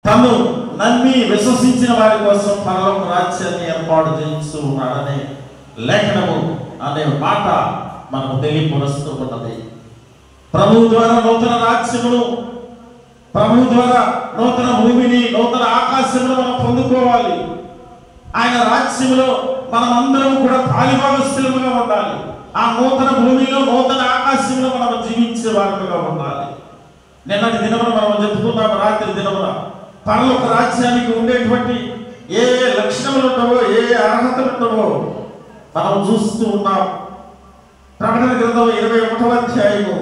తను నమ్మి విశ్వసించిన వారి కోసం పరలోక రాజ్యాన్ని ఏర్పాటు చేస్తూ ఉన్నాడనే లేఖనము అనే మాట మనకు తెలియపరుస్తూ ఉన్నది. ప్రభువు ద్వారా నూతన రాజ్యమును, ప్రభువు ద్వారా నూతన భూమిని, నూతన ఆకాశమును మనం పొందుకోవాలి. ఆయన రాజ్యములో మనం అందరం కూడా పాలిభాగస్థులుగా ఉండాలి. ఆ నూతన భూమిలో, నూతన ఆకాశంలో మనం జీవించే వారుగా ఉండాలి. నిన్నటి దినమున మనం చెప్పుకున్నాము, రాత్రి దినమున పరలోక రాజ్యానికి ఉండేటువంటి ఏ లక్షణములు ఉంటావో, ఏ అర్హతలు ఉంటావో మనం చూస్తూ ఉన్నాం. ప్రకటన గ్రంథం 21వ అధ్యాయము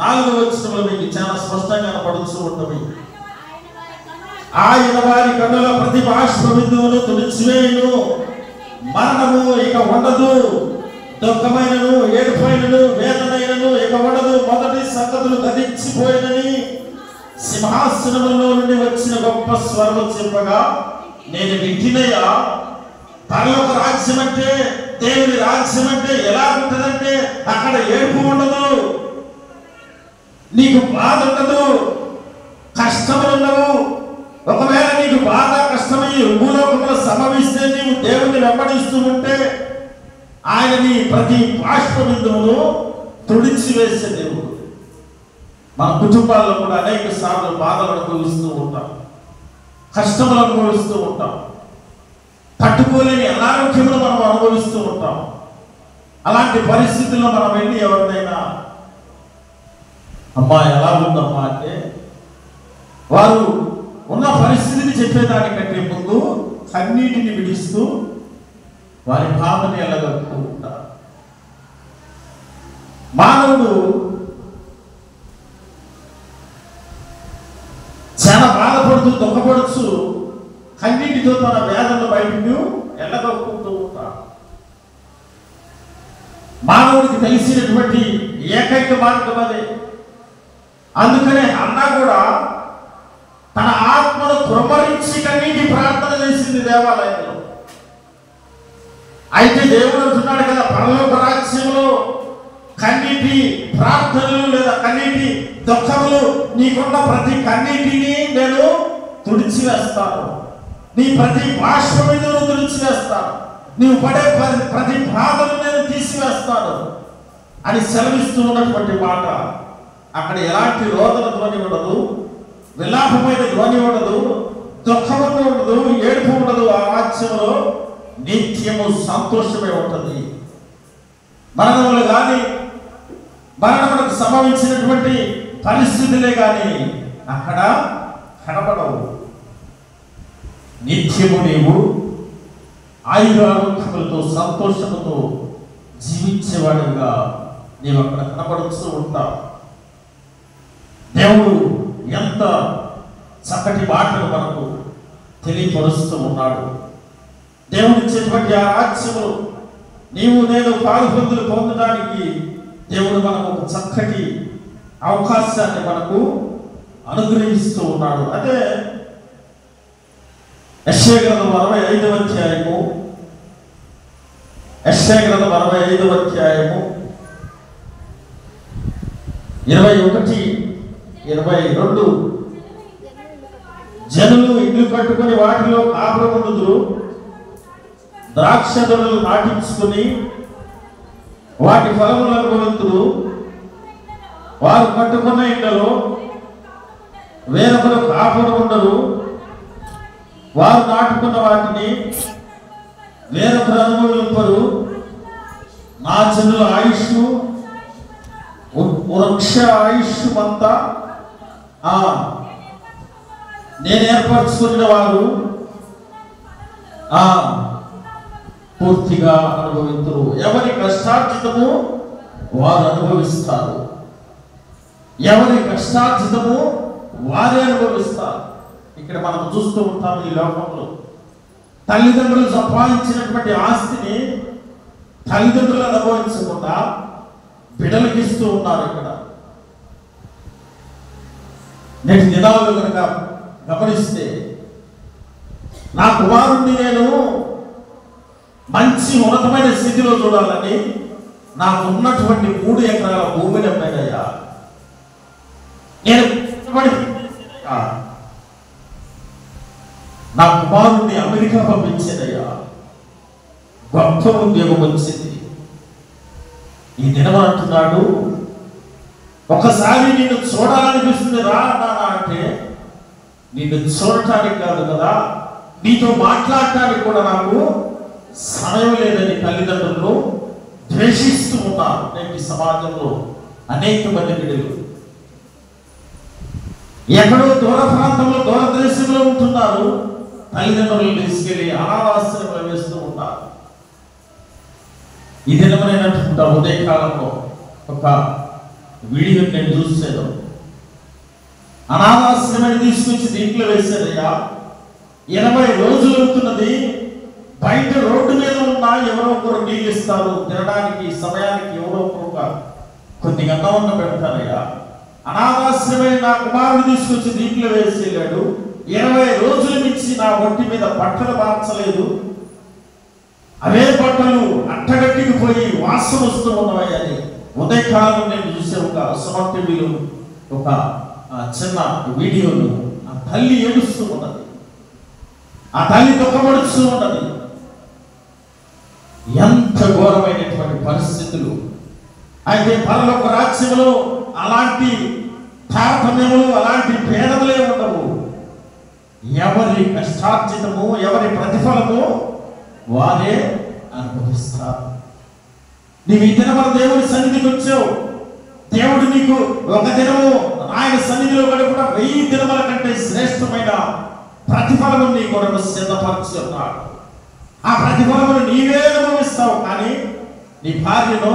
4వ వచనంలో మీకు చాలా స్పష్టంగా కనపడుతూ ఉంటుంది. ఆయన వారి కన్నుల ప్రతి బాష్పబిందువును తుడిచివేయును, మరణము ఇక ఉండదు, దుఃఖమైనను, ఏడుపైనను, వేదనైనను ఇక ఉండదు, మొదటి సంగతులు గతించిపోయినని సింహాసనములో నుండి వచ్చిన గొప్ప స్వరము చెప్పగా నేను వింటినయ్యా. పరలోక రాజ్యం అంటే, దేవుని రాజ్యం అంటే ఎలా ఉంటుందంటే అక్కడ ఏడుపు ఉండదు, నీకు బాధ ఉండదు, కష్టములు ఉండవు. ఒకవేళ నీకు బాధ కష్టమై భూలోకంలో సంభవిస్తే నీవు దేవుణ్ణి వెంబడిస్తూ ఉంటే ఆయన నీ ప్రతి బాష్ప బిందువును తుడిచివేసే దేవుడు. మన కుటుంబాల్లో కూడా అనేక సార్లు బాధలు అనుభవిస్తూ ఉంటాం, కష్టములు అనుభవిస్తూ ఉంటాం, తట్టుకోలేని అనారోగ్యములు మనం అనుభవిస్తూ ఉంటాం. అలాంటి పరిస్థితుల్లో మనం వెళ్ళి ఎవరినైనా అమ్మా ఎలా ఉందమ్మా అంటే వారు ఉన్న పరిస్థితిని చెప్పేదానికంటే ముందు కన్నీటిని విడిస్తూ వారి బాధని ఎల్లగొడుతూ ఉంటారు. మానవుడు చాలా బాధపడుతూ దుఃఖపడుతూ కన్నీటితో తన వేదనలు బయటకు ఎల్లగొట్టుకుంటూ ఉంటాడు. మానవుడికి తెలిసినటువంటి ఏకైక మార్గం అదే. అందుకనే అన్నా కూడా తన ఆత్మను కుమ్మరించి కన్నీటి ప్రార్థన చేసింది దేవాలయంలో. అయితే దేవుడు అంటున్నాడు కదా, పరలోక రాజ్యంలో కన్నీటి ప్రార్థనలు లేదా కన్నీటి దుఃఖములు, నీకున్న ప్రతి కన్నీటిని నేను తుడిచివేస్తాను, నీ ప్రతి బాష్పబిందువును తుడిచివేస్తాను, నీవు పడే ప్రతి బాధను నేను తీసివేస్తాను అని సెలవిస్తూ ఉన్నటువంటి మాట. అక్కడ ఎలాంటి రోదన ధ్వని ఉండదు, విలాపమైన ధ్వని ఉండదు, దుఃఖము ఉండదు, ఏడుపు ఉండదు. ఆ రాజ్యంలో నిత్యము సంతోషమే ఉంటుంది. మరణములు కానీ, మరణములకు సంభవించినటువంటి పరిస్థితులే కానీ అక్కడ కనబడవు. నిత్యము నీవు ఆయురారోగ్యములతో సంతోషముతో జీవించేవాడుగా నీవు అక్కడ కనబడుతూ ఉంటావు. దేవుడు ఎంత చక్కటి మాటలు మనకు తెలియపరుస్తూ ఉన్నాడు. దేవుడు ఇచ్చేటువంటి ఆ రాజ్యము నీవు నేను పాలుపొందులు పొందడానికి దేవుడు మనకు ఒక చక్కటి అవకాశాన్ని మనకు అనుగ్రహిస్తూ ఉన్నాడు. అదే యెషయా గ్రంథం 45వ అధ్యాయము 21, 22 జనులు ఇల్లు కట్టుకుని వాటిలో కాపురముందురు, ద్రాక్ష తొడులు నాటించుకుని వాటి ఫలములు అనుభవింతురు. వారు కట్టుకున్న ఇండ్లలో వేరొకరు కాపురం ఉండరు, వారు నాటుకున్న వాటిని వేరొకరు అనుభవింపరు. నా జనుల ఆయుష్ వృక్ష ఆయుష్మంతా నేను ఏర్పరచుకున్న వారు పూర్తిగా అనుభవించరు. ఎవరి కష్టార్జితము వారు అనుభవిస్తారు, ఎవరి కష్టార్జితము వారే అనుభవిస్తారు. ఇక్కడ మనం చూస్తూ ఉంటాం ఈ లోకంలో తల్లిదండ్రులు సంపాదించినటువంటి ఆస్తిని తల్లిదండ్రులు అనుభవించకుండా బిడ్డలకు ఇస్తూ ఉన్నారు. ఇక్కడ నేటి దినాలు కనుక గమనిస్తే నా కుమారుణ్ణి నేను మంచి ఉన్నతమైన స్థితిలో చూడాలని నాకు ఉన్నటువంటి 3 ఎకరాల భూమిని అమ్మాయ్యా, నేను నా కుమారుణ్ణి అమెరికా పంపించేదయ్యా, గొప్ప ఉద్యోగం వచ్చింది. ఈ దినం అంటున్నాడు, ఒకసారి నిన్ను చూడాలనిపిస్తుంది రా అన్నానా అంటే, నిన్ను చూడటానికి కాదు కదా, నీతో మాట్లాడటానికి కూడా నాకు సమయం లేదని తల్లిదండ్రులు ద్వేషిస్తూ ఉన్నారు. నేటి సమాజంలో అనేక మంది బిడ్డలు ఎక్కడో దూర ప్రాంతంలో దూరదేశంలో ఉంటున్నారు, తల్లిదండ్రులను తీసుకెళ్లి అనాథాశ్రమంలో వేస్తూ ఉంటారు. ఈ దినమైనట్టుకుంటా ఉదయకాలంలో ఒక వీడియో నేను చూసాను. అనాథాశ్రమాన్ని తీసుకొచ్చి దీంట్లో వేశారయ్యా, 20 రోజులు అవుతున్నది. బయట రోడ్డు మీద ఉన్న ఎవరో ఒకరు నీళ్ళు ఇస్తారు, తినడానికి సమయానికి ఎవరో ఒకరు కొన్ని గన్నవన్న పెడతారయ్యా. అనాథాశ్రమై నా కుమారుడు తీసుకొచ్చి దీంట్లో వేసి వెళ్ళాడు. 20 రోజుల నుంచి నా ఒంటి మీద బట్టలు మార్చలేదు. అవే బట్టలు అట్టగట్టికి పోయి వాసన వస్తూ ఉన్నవని ఉదయకాలం నేను చూసే ఒక సుమన్ టీవీలో ఒక చిన్న వీడియోలు. ఆ తల్లి ఏడుస్తూ ఉన్నది, ఆ తల్లి దుఃఖపడుతూ ఉన్నది. ఎంత ఘోరమైనటువంటి పరిస్థితులు. అయితే పరలోక రాజ్యంలో అలాంటి తారతమ్యములు, అలాంటి భేదములే ఉండవు. ఎవరి కష్టార్జితము, ఎవరి ప్రతిఫలము వారే అనుభవిస్తారు. నీవు ఈ దినము దేవుడి సన్నిధికి వచ్చావు. దేవుడు నీకు ఒక దినము ఆయన సన్నిధిలో కూడా 1000 దినముల కంటే శ్రేష్టమైన ప్రతిఫలము నీ కొరకు సిద్ధపరిచి ఉన్నాడు. ఆ ప్రతిఫలమును నీవే అనుభవిస్తావు. కానీ నీ భార్యనో,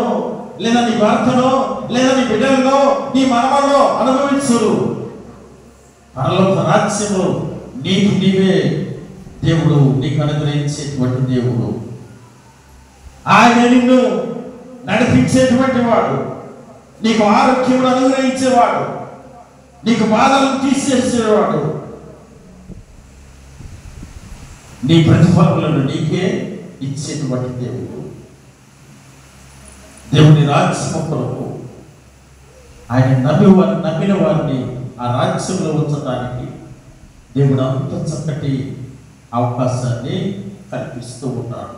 లేదా నీ భర్తనో, లేదా నీ బిడ్డల్లో, నీ మనవల్లో అనుభవించరు. పరలోక రాజ్యము నీకు నీవే దేవుడు, నీకు అనుగ్రహించేటువంటి దేవుడు. ఆయన నిన్ను నడిపించేటువంటి వాడు, నీకు ఆరోగ్యమును అనుగ్రహించేవాడు, నీకు బాధలను తీసేసేవాడు, నీ ప్రతిఫలములను నీకే ఇచ్చేటువంటి దేవుడు. దేవుని రాజ్యము కొరకు ఆయన నమ్మిన వారిని ఆ రాజ్యంలో ఉంచడానికి దేవుడు అంత చక్కటి అవకాశాన్ని కల్పిస్తూ ఉన్నాడు.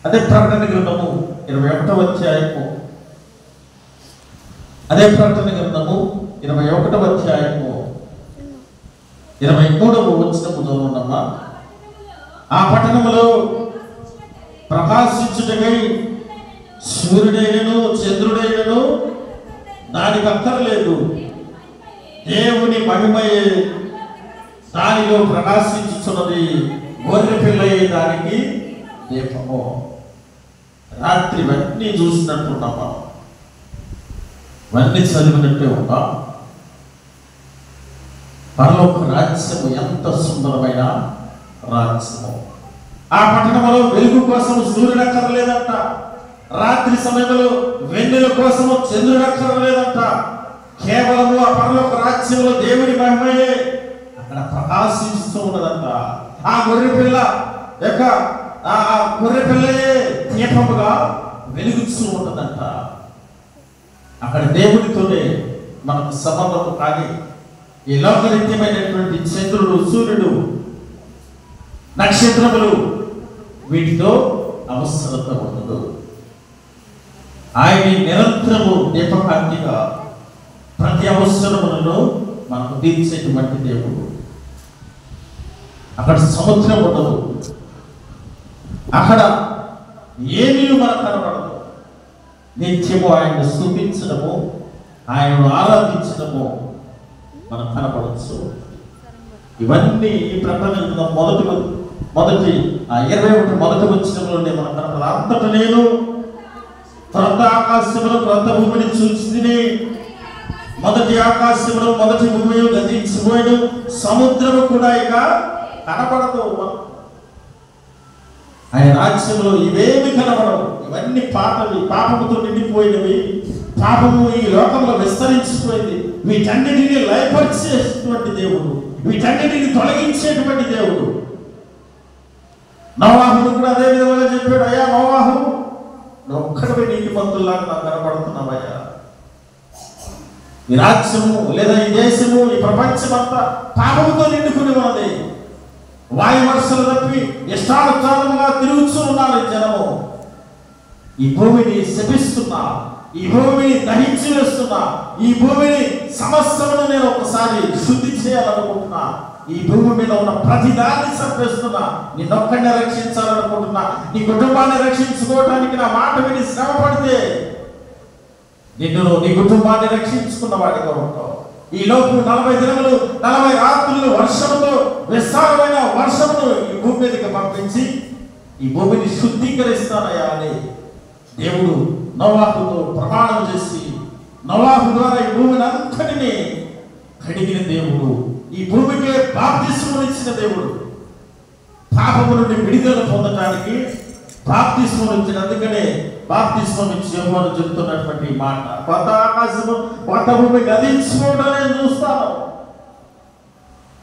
అదే ప్రకటన గ్రంథము 21వ అధ్యాయము, అదే ప్రకటన గ్రంథము 21వ అధ్యాయము 23వ వచనము చదువునమ్మా. ఆ పట్టణములో ప్రకాశించుటకై సూర్యుడైనను చంద్రుడైనను దానికి అక్కర్లేదు, దేవుని మహిమయే దానిలో ప్రకాశించుచున్నది, గొర్రె పిల్లయే దానికి దీపము. రాత్రి ఇవన్నీ చూసినట్టున్నామా, ఇవన్నీ చదివినట్టే ఉంటా. పరలోక రాజ్యము ఎంత సుందరమైన రాజ్యము. ఆ పట్టణంలో వెలుగు కోసం సూర్యుడు అక్కర్లేదంట, రాత్రి సమయంలో వెన్నెల కోసము చంద్రుడు అక్కర్లేదంట. కేవలము ఆ పరలోక రాజ్యంలో దేవుని మహిమయే అక్కడ ప్రకాశిస్తూ ఉన్నదంట. ఆ గొర్రె పిల్ల యొక్క ఆ గొర్రె పిల్లయే దీపముగా వెలుగుతూ ఉన్నదంట. అక్కడ దేవుడితోనే మనకు సంబంధము. కానీ ఈ లోకరీత్యమైనటువంటి చంద్రుడు, సూర్యుడు, నక్షత్రములు వీటితో అవసరత ఉండదు. ఆయన నిరంతరము దీపకాంతిగా ప్రతి అవసరములను మనకు తీర్చేటువంటి దేవుడు. అక్కడ సముద్రం ఉండదు, అక్కడ ఏమీ మనకు కనబడదు. నిత్యము ఆయన్ని స్తుతించడము, ఆయనను ఆరాధించడము మనకు కనపడవచ్చు. ఇవన్నీ ఈ ప్రకటన మొదటి 21 మొదటి వచనంలోనే మనకు కనపడదు. అంతట నేను క్రొత్త ఆకాశములు క్రొత్త భూమిని చూచితిని. మొదటి ఆకాశములు మొదటి భూమి గతించిపోయాడు, సముద్రము కూడా ఇక కనపడదు. ఆయన రాజ్యంలో ఇవేమి కనబడవు. ఇవన్నీ పాపముతో నిండిపోయినవి. పాపము ఈ లోకంలో విస్తరించిపోయింది. వీటన్నిటిని లయపరిచేటువంటి దేవుడు, వీటన్నిటిని తొలగించేటువంటి దేవుడు. నోవాహుడు కూడా అదే విధంగా చెప్పాడు, అయ్యా నోవాహు, నువ్వు ఒక్కడిపై నీతిమంతుల్లాగా నాకు కనపడుతున్నావయ్యా. ఈ రాజ్యము లేదా ఈ దేశము ఈ ప్రపంచం అంతా పాపముతో నిండుకుని ఉన్నది. వాయు వర్షాలు తప్పి ఇష్టానుసారంగా తిరుగుతూ ఉన్నారు జనము. ఈ భూమిని శపిస్తున్నా, ఈ భూమిని దహించి వేస్తున్నా, ఈ భూమిని సమస్తమును నేను ఒకసారి శుద్ధి చేయాలనుకుంటున్నా. ఈ భూమి మీద ఉన్న ప్రతి దాన్ని చంపేస్తున్నా. నిన్నొక్కడిని రక్షించాలనుకుంటున్నా. నీ కుటుంబాన్ని రక్షించుకోవడానికి నా మాట విని శ్రమ పడితే నిన్ను నీ కుటుంబాన్ని రక్షించుకున్న వాడిగా ఉంటావు. ఈ లోపు 40 దినములు 40 రాత్రులు వర్షముతో విస్తారమైన వర్షమును ఈ భూమి మీదకి పంపించి ఈ భూమిని శుద్ధీకరిస్తానయ్యా అని దేవుడు నోవాహుతో ప్రమాణం చేసి నోవాహు ద్వారా ఈ భూమిని అంతటిని కడిగిన దేవుడు, ఈ భూమికే బాప్తిస్మం ఇచ్చిన దేవుడు. పాపము నుండి విడుదల పొందడానికి బాప్తిస్మం ఇచ్చిన, అందుకనే బాప్తిస్మం ఇచ్చి యోహాను చెప్తున్నటువంటి మాట, కొత్త ఆకాశము కొత్త భూమి గతించుకోవడం నేను చూస్తాను.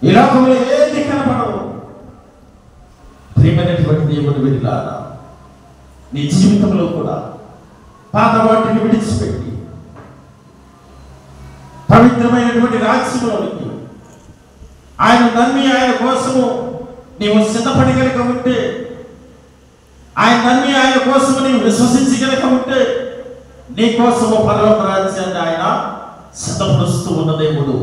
ఈ లోకంలో ఏది కనపడవు. ప్రియమైనటువంటి దేవుని విడిలారా, నీ జీవితంలో కూడా పాత వాటిని విడిచిపెట్టి పవిత్రమైనటువంటి రాజ్యంలోనికి ఆయన నమ్మి ఆయన కోసము నీవు సిద్ధపడి కనుక ఉంటే, ఆయన నమ్మి ఆయన కోసము నీవు విశ్వసించి కనుక ఉంటే నీ కోసము పరలోక రాజ్యాన్ని ఆయన సిద్ధపరుస్తూ ఉన్న దేవుడు.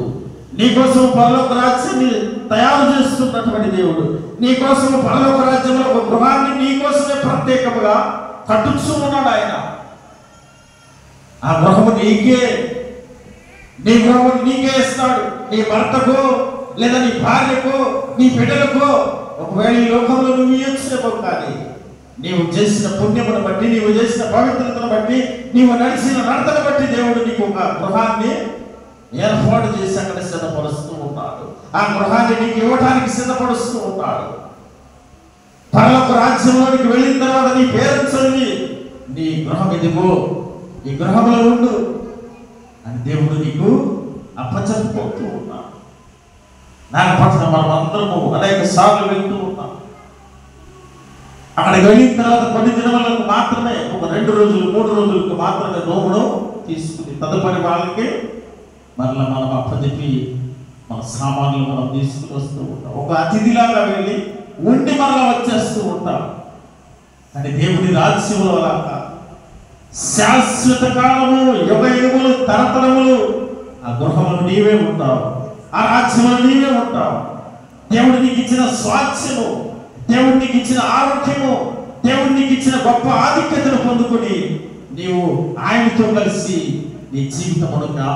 నీ కోసము పరలోక రాజ్యాన్ని తయారు చేస్తున్నటువంటి దేవుడు. నీ కోసము పరలోక రాజ్యంలో ఒక గృహాన్ని నీ కోసమే ప్రత్యేకముగా కట్టుచూ ఉన్నాడు ఆయన. ఆ గృహము నీకే, నీ గృహము నీకే ఇస్తాడు. నీ భర్తకు లేదా నీ భార్యకు నీ బిడ్డలకు ఒకవేళ ఈ లోకంలో నువ్వు ఇచ్చేమో, కానీ నీవు చేసిన పుణ్యమును బట్టి, నీవు చేసిన పవిత్రతను బట్టి, నీవు నడిచిన నడతను బట్టి దేవుడు నీకు ఒక గృహాన్ని ఏర్పాటు చేసి అక్కడ సిద్ధపరుస్తూ ఉన్నాడు. ఆ గృహాన్ని నీకు ఇవ్వడానికి సిద్ధపరుస్తూ ఉన్నాడు. పరలోక రాజ్యంలోనికి వెళ్ళిన తర్వాత నీ పేరు చదివి నీ గృహం ఇదిగో, ఈ గృహంలో ఉండు అని దేవుడు నీకు అప్పచెప్పిపోతూ ఉన్నాడు. నాగపట్నం మనం అందరము అనేక సార్లు వెళ్తూ ఉన్నాం. అక్కడికి వెళ్ళిన తర్వాత కొన్ని దినములకు మాత్రమే, ఒక 2 రోజులు 3 రోజులకు మాత్రమే నోమును తీసుకుని తదుపరి వాళ్ళకి మరలా మనం అప్పచెప్పి మన సామాన్లు మనం తీసుకుని వస్తూ ఉంటాం. ఒక అతిథిలాగా వెళ్ళి ఉండి మరలా వచ్చేస్తూ ఉంటాం. కానీ దేవుని రాజ్యంలో అలా శాశ్వత కాలము, యుగ యుగములు, తరతరములు ఆ గృహంలో నీవే ఉంటావు, ఆ రాజ్యంలో నీవే ఉంటావు. దేవుడు నీకు ఇచ్చిన స్వాస్థ్యము, దేవుడు నీకు ఇచ్చిన ఆరోగ్యము, దేవుడు నీకు ఇచ్చిన గొప్ప ఆధిక్యతను పొందుకొని నీవు ఆయనతో కలిసి నీ జీవితమునుగా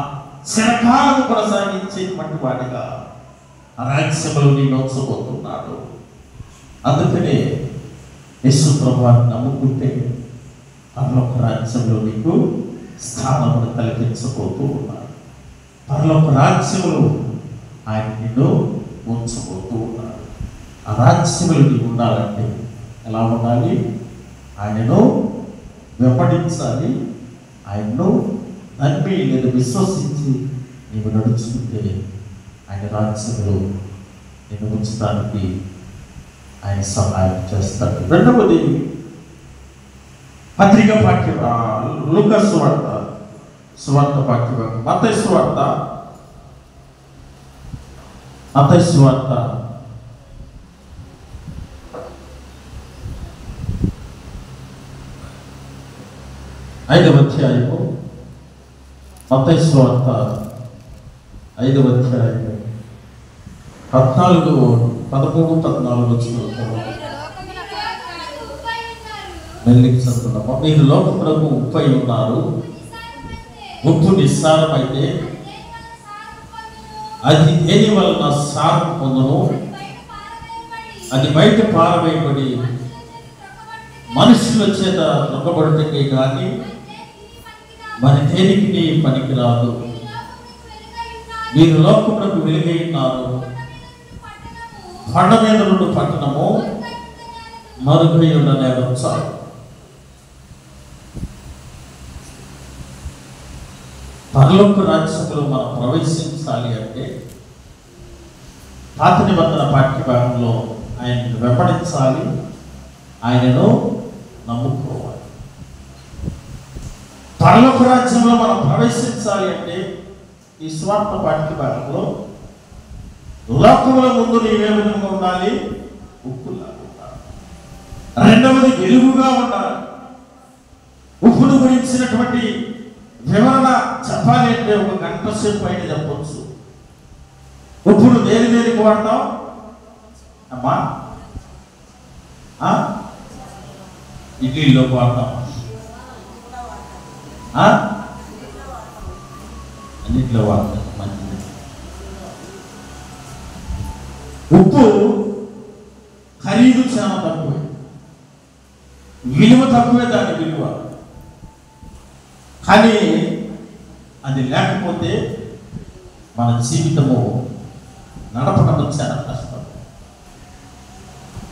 చిరకాలము కొనసాగించేటువంటి వాడిగా ఆ రాజ్యంలో నీ నోచబోతున్నాడు. అందుకనే యేసు ప్రభువుని నమ్ముకుంటే పరలోక రాజ్యంలో నీకు స్థానమును కల్పించబోతూ ఉన్నాడు. పరలోక రాజ్యములు ఆయన నిన్ను ఉంచబోతూ ఉన్నాడు. ఆ రాజ్యములు నీకు ఉండాలంటే ఎలా ఉండాలి? ఆయనను వెంబడించాలి. ఆయన్ను నమ్మి నేను విశ్వసించి నీవు నడుచుకుంటే ఆయన రాజ్యములు నేను ఉంచడానికి ఆయన సహాయం చేస్తాడు. రెండవది పత్రిక పాఠ్య లూకా సువార్త పాఠ్య మత్తయి సువార్త 5వ అధ్యాయము, మత్తయి సువార్త 5వ అధ్యాయము 13, 14 చదువుతాము. మెల్లికి చదువుతున్నాము. మీరు లోకమునకు ఉప్పై ఉన్నారు. ఉప్పు నిస్సారమైతే అది దేని వలన సారం పొందును? అది బయట పారవేయబడి మనుషుల చేత నొక్కబడుటకే కానీ మరి దేనికి పనికిరాదు. మీరు లోకమునకు వెలుగై ఉన్నారు. కొండ మీద నుండి పట్టణము మరుగై ఉండనేరం చాలు. పరలోక రాజ్యంలో మనం ప్రవేశించాలి అంటే పాత నిబంధన పాఠ్యభాగంలో ఆయనను వెంబడించాలి, ఆయనను నమ్ముకోవాలి. పరలోక రాజ్యంలో మనం ప్రవేశించాలి అంటే ఈ స్వార్థ పాఠ్య భాగంలో లోకముల ముందు నీవే విధంగా ఉండాలి, ఉప్పులాగా ఉండాలి. రెండవది వెలుగుగా ఉండాలి. ఉప్పును గురించినటువంటి వివరణ చెప్పాలి అంటే ఒక గంట సేపు పైన చెప్పవచ్చు. ఉప్పును దేనికి వాడతాం అమ్మా? ఇడ్లీలో వాడతాం, అన్నింటిలో వాడతాం. మంచిది. ఉప్పు ఖరీదు చాలా తక్కువే, విలువ తక్కువే దాని విలువ. కానీ అది లేకపోతే మన జీవితము నడపడం చాలా కష్టం.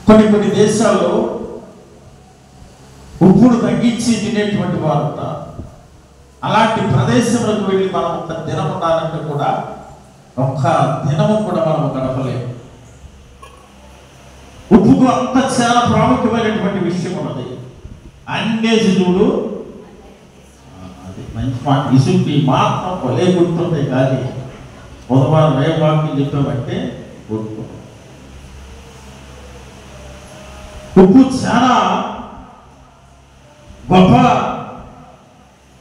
కొన్ని దేశాల్లో ఉప్పును తగ్గించి తినేటువంటి వారు ఉంటారు. అలాంటి ప్రదేశంలోకి వెళ్ళి మనం ఒక దినం ఉండాలంటే కూడా ఒక్క దినము కూడా మనం గడపలేము. ఉప్పుకు అంత చాలా ప్రాముఖ్యమైనటువంటి విషయం ఉన్నది. అన్నేసి చూడు, అది మంచి మాట. ఇసుంటి మాత్రం కొలే గుర్తుంటాయి, కానీ బుధవారం రేవాకి చెప్పామంటే గుర్తు. ఉప్పు చాలా గొప్ప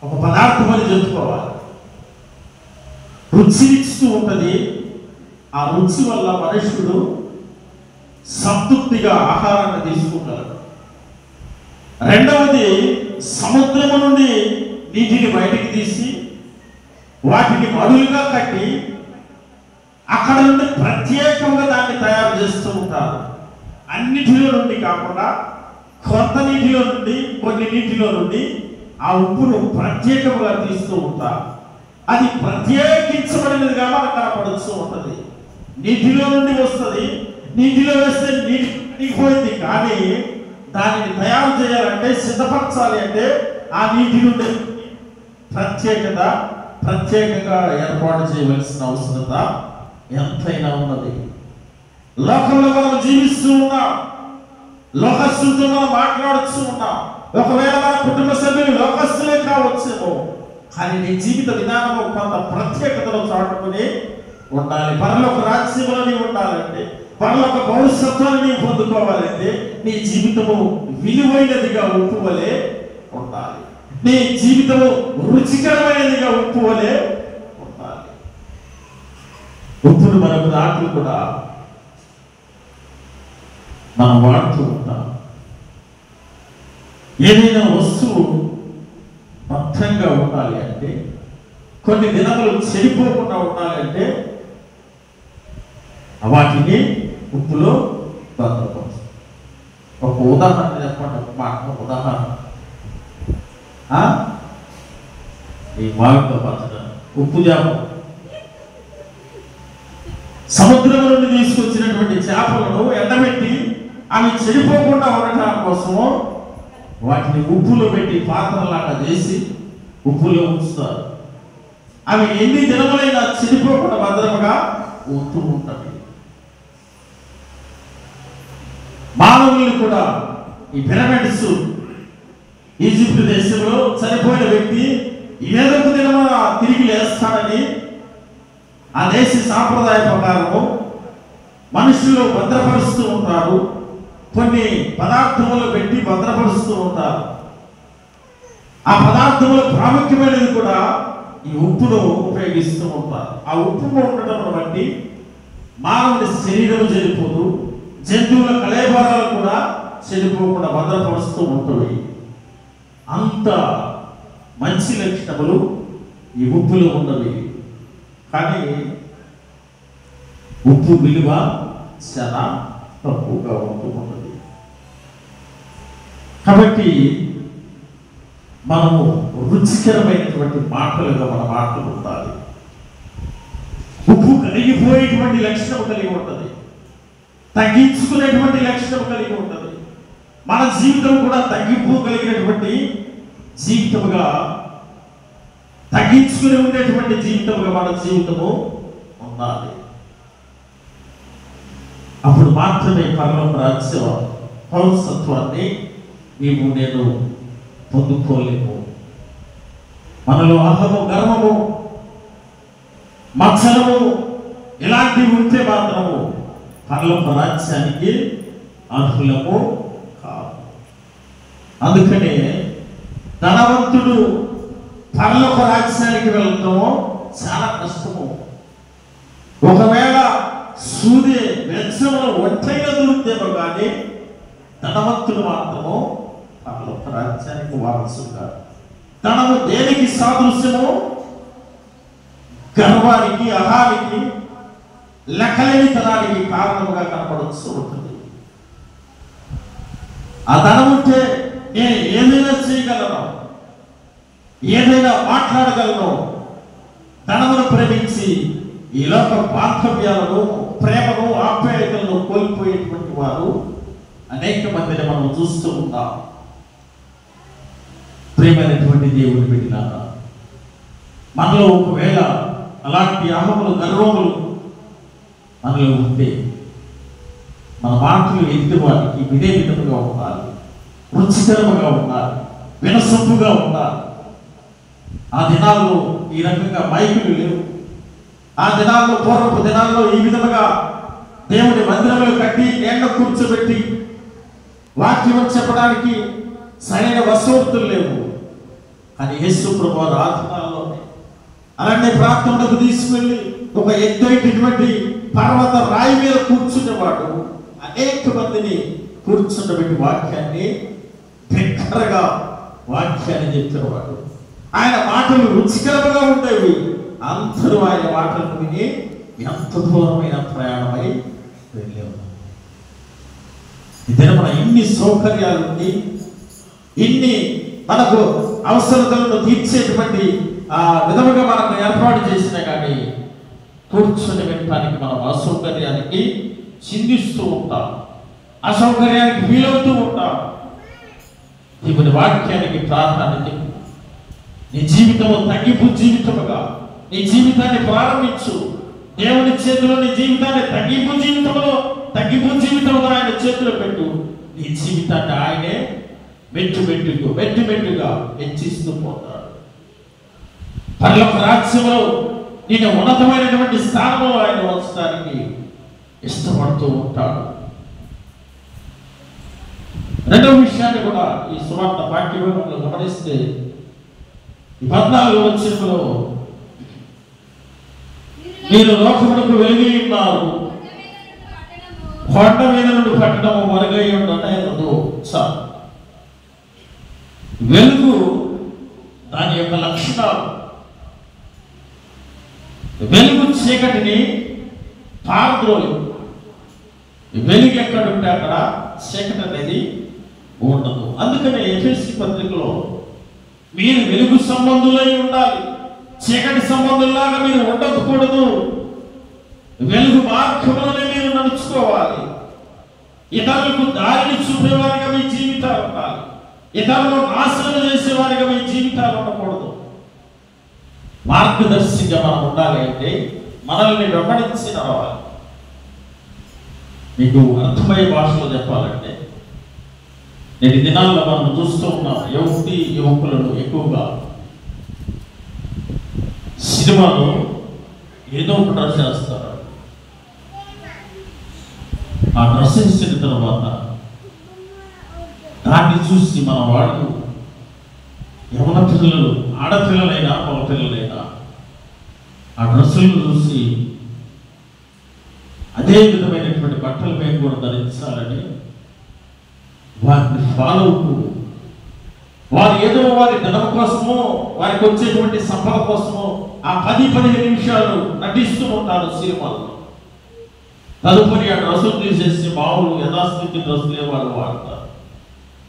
ఒక పదార్థం అని చెప్పుకోవాలి. రుచి ఇస్తూ ఉంటుంది. ఆ రుచి వల్ల మనుషుడు సంతృప్తిగా ఆహారాన్ని తీసుకుంటాడు. రెండవది, సముద్రము నుండి నీటిని బయటికి తీసి వాటిని మడులుగా కట్టి అక్కడ నుండి ప్రత్యేకంగా దాన్ని తయారు చేస్తూ ఉంటారు. అన్నిటిలో నుండి కాకుండా కొంత నీటిలో నుండి, కొన్ని నీటిలో నుండి ఆ ఉప్పును ప్రత్యేకంగా తీస్తూ ఉంటారు. అది ప్రత్యేకించబడినదిగా మనకు కనపడుతూ ఉంటుంది. నీటిలో నుండి వస్తుంది, నీటిలో వేస్తే నీటి పోయింది. కానీ దానిని తయారు చేయాలంటే, సిద్ధపరచాలి అంటే ఆ నీటి నుండి ప్రత్యేకంగా ఏర్పాటు చేయవలసిన అవసరత ఎంతైనా ఉన్నది. లోకంలో మనం జీవిస్తూ ఉన్నాం, లోకస్తులతో మనం మాట్లాడుతూ ఉన్నాం. ఒకవేళ మన కుటుంబ సభ్యులు లోకస్తులే కావచ్చేమో, కానీ నీ జీవిత విధానము కొంత ప్రత్యేకతలో చాటుకుని ఉండాలి. పరలోక రాజ్యంలో నీవు ఉండాలంటే, పరలోక పౌరసత్వాన్ని నీవు పొందుకోవాలంటే నీ జీవితము విలువైనదిగా ఉప్పు వలె ఉండాలి. నీ జీవితము రుచికరమైనదిగా ఉప్పు వలె ఉండాలి. ఉప్పును మనకు దాంట్లో కూడా మనం వాడుతూ ఉంటాం. ఏదైనా వస్తువు భద్రంగా ఉండాలి అంటే, కొన్ని దినములు చెడిపోకుండా ఉండాలంటే వాటిని ఉప్పులో భద్రపరచు. ఒక ఉదాహరణ చెప్పండి, ఒక మాట ఉదాహరణ. ఈ మావితో పచ్చడం ఉప్పు చేప, సముద్రం నుండి తీసుకొచ్చినటువంటి చేపలను ఎండబెట్టి అవి చెడిపోకుండా ఉండటం కోసము వాటిని ఉప్పులో పెట్టి పాత్రలాగా చేసి ఉప్పులో ఉంచుతారు. అవి ఎన్ని దినములైనా చెడిపోకుండా భద్రముగా ఉంటూ ఉంటాయి. మానవుల్ని కూడా ఈ పిరమిడ్స్, ఈజిప్ట్ దేశంలో చనిపోయిన వ్యక్తి ఏదో ఒక దినమున తిరిగి లేస్తాడని ఆ దేశ సాంప్రదాయ ప్రకారము మనుషులు భద్రపరుస్తూ ఉంటారు. కొన్ని పదార్థములు పెట్టి భద్రపరుస్తూ ఉంటారు. ఆ పదార్థముల ప్రాముఖ్యమైనది కూడా ఈ ఉప్పును ఉపయోగిస్తూ ఉంటారు. ఆ ఉప్పును ఉండటం బట్టి మానవుడి శరీరం చెడిపోదు, జంతువుల కళేబరాలు కూడా చెడిపోకుండా భద్రపరుస్తూ ఉంటుంది. అంత మంచి లక్షణములు ఈ ఉప్పులో ఉన్నవి. కానీ ఉప్పు విలువ చాలా తక్కువగా ఉంటున్నది. కాబట్టి మనము రుచికరమైనటువంటి మాటలుగా మన మాటలు ఉండాలి. ఉప్పు కరిగిపోయేటువంటి లక్షణం కలిగి ఉంటుంది, తగ్గించుకునేటువంటి లక్షణం కలిగి ఉంటుంది. మన జీవితం కూడా తగ్గిపోగలిగినటువంటి జీవితముగా, తగ్గించుకుని ఉండేటువంటి జీవితముగా మన జీవితము ఉండాలి. అప్పుడు మాత్రమే పరలోక రాజ్య పౌరసత్వాన్ని నీవు నేను పొందుకోలేము. మనలో అహము, గర్వము మత్సరము ఇలాంటివి ఉంటే మాత్రము పరలోక రాజ్యానికి అర్హులము కాదు. అందుకనే ధనవంతుడు పరలోక రాజ్యానికి వెళ్ళటము చాలా కష్టము. ఒకవేళ సూర్య వెచ్చములు ఒంటైన దొరికితేమో కానీ ధనవంతుడు మాత్రము పరలోక రాజ్యానికి వారసుగా. ధనము దేనికి సాదృశ్యము? గర్వానికి, అహానికి, లెక్కలేని తనానికి కారణముగా కనపడుతూ ఉంటుంది. ఆ ధనం ఉంటే నేను ఏదైనా చేయగలను, ఏదైనా మాట్లాడగలను. ధనమును ప్రేమించి ఈ లోక బాంధవ్యాలను, ప్రేమను, ఆప్యాయతలను కోల్పోయేటువంటి వారు అనేక మందిని మనం చూస్తూ ఉంటాం. ప్రేమైనటువంటి దేవుని బిడ్డలారా, మనలో ఒకవేళ అలాంటి అహములు, గర్వములు మనలో ఉంటే మన మాటలు ఎదుటివారికి వినే విధముగా ఉండాలి, రుచికరముగా ఉండాలి, వినసొంపుగా ఉండాలి. ఆ దినాల్లో ఈ రకంగా మైకులు లేవు. ఆ దినాల్లో, పూర్వపు దినాల్లో ఈ విధముగా దేవుని మందిరంలో కట్టి ఎండ కూర్చోబెట్టి వాక్యం చెప్పడానికి సరైన వసతులు లేవు. కానీ యేసు ప్రభువు ఆ దినాల్లోనే అలాంటి ప్రాంతంలోకి తీసుకెళ్ళి ఒక ఎత్తైనటువంటి పర్వత రాయి మీద కూర్చునేవాడు. అనేక మందిని కూర్చున్నటువంటి వాక్యాన్ని దగ్గరగా వాక్యాన్ని చెప్తున్నవాడు. ఆయన మాటలు రుచికరంగా ఉండేవి. అందరూ ఆయన మాటలను విని ఎంత దూరమైన ప్రయాణమై వెళ్ళేవారు. ఇదే మన ఇన్ని సౌకర్యాలుండి, ఇన్ని మనకు అవసరతలను తీర్చేటువంటి ఆ విధముగా మనకు ఏర్పాటు చేసినా కానీ కూర్చొని వినటానికి మనం అసౌకర్యానికి చిందిస్తూ ఉంటాం, అసౌకర్యానికి వీలవుతూ ఉంటాం. దేవుని వాక్యానికి ప్రాధాన్యత. నీ జీవితము తగ్గింపు జీవితముగా నీ జీవితాన్ని ప్రారంభించు. దేవుని చేతిలో నీ జీవితాన్ని తగ్గింపు జీవితంలో ఆయన చేతిలో పెట్టు. నీ జీవితాన్ని ఆయనే మెట్టుగా హెచ్చిస్తూ పోతాడు. పరలోక రాజ్యంలో నేను ఉన్నతమైనటువంటి స్థానంలో ఆయన ఉంచడానికి ఇష్టపడుతూ ఉంటాడు. రెండవ విషయాన్ని కూడా ఈ సువార్త వాక్యంలో గమనిస్తే 14వ వచనంలో మీరు లోకమునకు వెలుగై ఉన్నారు, కొండ మీద నుండి పట్టణము మరుగై ఉండదు. వెలుగు దాని యొక్క లక్షణాలు. వెలుగు చీకటిని పారద్రోలి. వెలుగు ఎక్కడుంటే అక్కడ చీకటి అనేది ఉండదు. అందుకనే ఎఫెసీ పత్రికలో మీరు వెలుగు సంబంధులై ఉండాలి, చీకటి సంబంధుల్లాగా మీరు ఉండకూడదు. వెలుగు మార్గంలోనే మీరు నడుచుకోవాలి. ఇతరులకు దారిని చూపేవారిగా మీ జీవితాలు ఉండాలి. ఇతరులను నాశనం చేసేవారిగా మీ జీవితాలు ఉండకూడదు. మార్గదర్శిగా మనం ఉండాలి అంటే మనల్ని వెంబడించి నడవాలి. మీకు అర్థమయ్యే భాషలో చెప్పాలంటే నేటి దినాల్లో మనం చూస్తూ ఉన్నాం, యువకులను ఎక్కువగా సినిమాలో ఏదో ఒక డ్రెస్ చేస్తారు. ఆ డ్రెస్ వేసిన తర్వాత దాన్ని చూసి మన వాళ్ళు యవన పిల్లలు, ఆడపిల్లలైనా మగ పిల్లలైనా ఆ డ్రెస్సులను చూసి అదే విధమైనటువంటి బట్టలు మేము కూడా ధరించాలని వారిని ఫాలో అవుతూ వారు ఏదో వారి ధనం కోసమో వారికి వచ్చేటువంటి సంపద కోసమో ఆ 10-15 నిమిషాలు నటిస్తూ ఉంటారు సినిమాల్లో. తదుపరి ఆ డ్రెస్సులు తీసేసి మామూలు యథాస్థితి డ్రెస్సులే వాళ్ళు వాడతారు.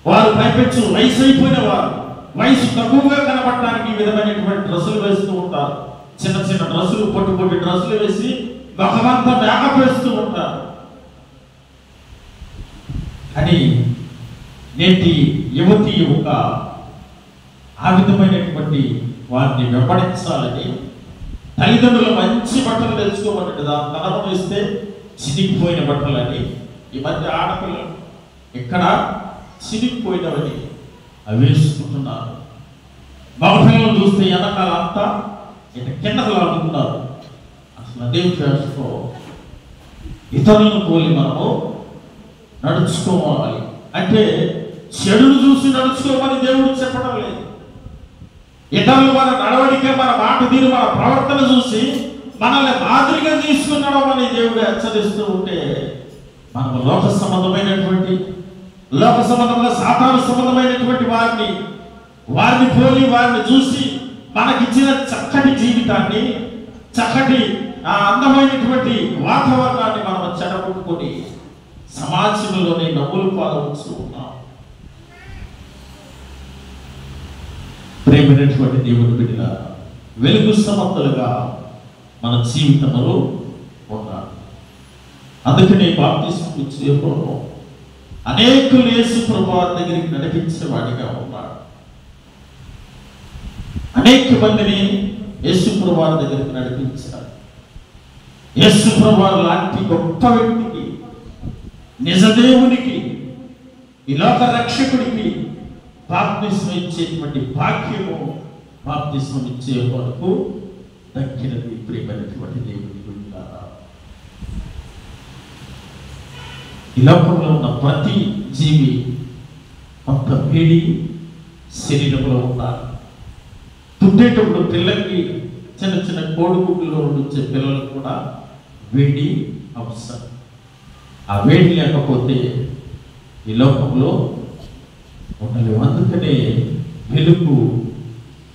వారు పైపెచ్చు వయసు అయిపోయిన వారు, వయసు తక్కువగా కనబడటానికి ఈ విధమైనటువంటి డ్రెస్సులు వేస్తూ ఉంటారు. చిన్న చిన్న డ్రెస్సులు, పొట్టి డ్రెస్సులు వేసి ముఖమంతా మేకప్ వేస్తూ ఉంటారు. కానీ నేటి యువక ఆ విధమైనటువంటి వారిని వెంబడించాలని తల్లిదండ్రులు మంచి బట్టలు తెచ్చుకోమన్నట్టు తనము వేస్తే చినిగిపోయిన బట్టలని ఈ మధ్య ఆడపిల్లలు ఎక్కడ చినిగిపోయినవని అవి వేసుకుంటున్నారు. మగపిల్లలు చూస్తే వెనకాలంతా ఇక కిందకు లాగుతున్నారు. అదే ఫ్యాషన్లో ఇతరులను పోలి మనము నడుచుకోవాలి. అంటే చెడును చూసి నడుచుకోమని దేవుడు చెప్పడం లేదు. ఇతరులు మన నడవడిక, మన మాట తీరు, మన ప్రవర్తన చూసి మనల్ని మాదిరిగా తీసుకున్నాడమని దేవుడు హెచ్చరిస్తూ ఉంటే మనము లోక సంబంధంగా సాతాను సంబంధమైనటువంటి వారిని పోలి వారిని చూసి మనకిచ్చిన చక్కటి జీవితాన్ని, చక్కటి అందమైనటువంటి వాతావరణాన్ని మనం చెడగొట్టుకొని సమాజంలోనే నవ్వులు పాలవచ్చు ఉన్నాం. ప్రేమైనటువంటి దేవుని బిడ్డల వెలుగు సమర్థలుగా మన జీవితంలో ఉన్నాడు. అందుకనే బాప్తిస్మం ఇచ్చే అనేకులు యేసు ప్రభువు దగ్గరికి నడిపించేవాడిగా ఉన్నాడు. అనేక మందిని యేసు ప్రభువు దగ్గరికి నడిపించారు. యేసు ప్రభువు లాంటి గొప్ప వ్యక్తికి, నిజదేవునికి, ఈ లోక రక్షకుడికి బాప్తిస్మం ఇచ్చేటువంటి భాగ్యము బాప్తిస్మం ఇచ్చే వరకు దక్కినది. ప్రియమైనటువంటి దేవుని బిడ్డలారా, ఈ లోకంలో ఉన్న ప్రతి జీవి కొంత వేడి శరీరంలో ఉన్నారు. పుట్టేటప్పుడు పిల్లలకి చిన్న చిన్న కోడిగుడ్లలో వచ్చే పిల్లలకు కూడా వేడి అవసరం. ఆ వేడి లేకపోతే ఈ లోకంలో ఉండలేవు. అందుకనే వెలుగు,